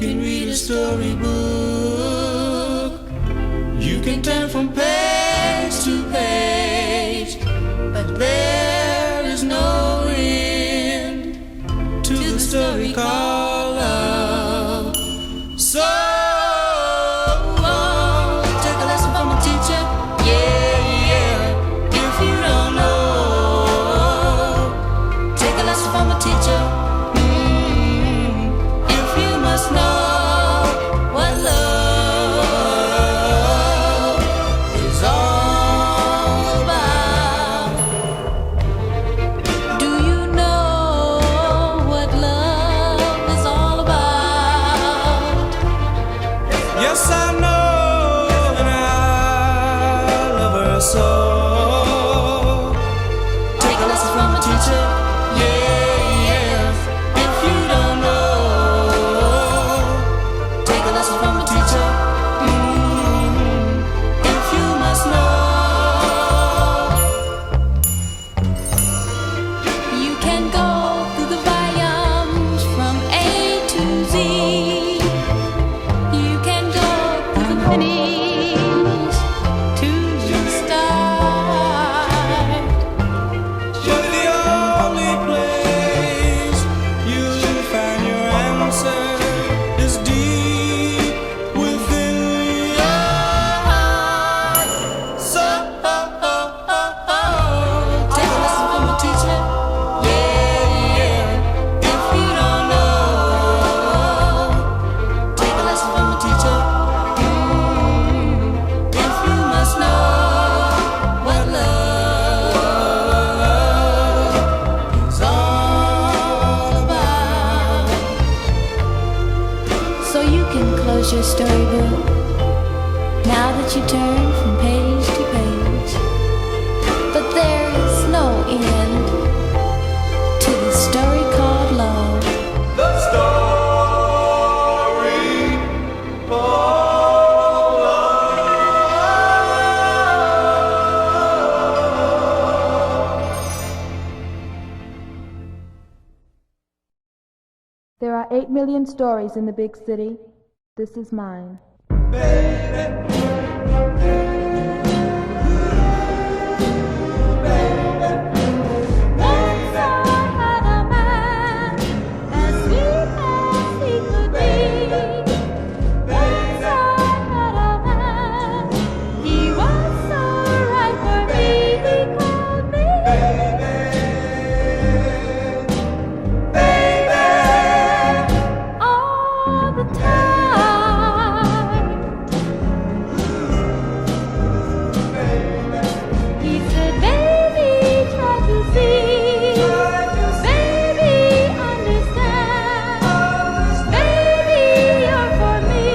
can read a storybook. You can turn from page to page, but there is no end to the story called love. So take a lesson from a teacher, yeah. If you don't know, take a lesson from a teacher. If you must know what love is all about. Do you know what love is all about? Yes, I know, and I love her so. Take a lesson from a teacher, yeah. If you don't know, take a lesson from a teacher. If you must know, you can go through the volumes from A to Z. You can go through the pennies to the start. But the only place you'll find your answer is deep within your heart. So take a lesson from a teacher, yeah. If you don't know, take a lesson from a teacher. If you must know what love is all about. So you can close your storybook now that you turn from page to page. But there is no end to the story called love. The story called love. There are 8 million stories in the big city. This is mine. Once I had a man as sweet as he could be. Once I had a man, he was so right for me. He called me all the time. He said, baby, try to see. Baby, understand. Baby, you're for me.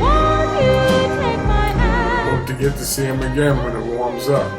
Won't you take my hand? Hope to get to see him again when it warms up.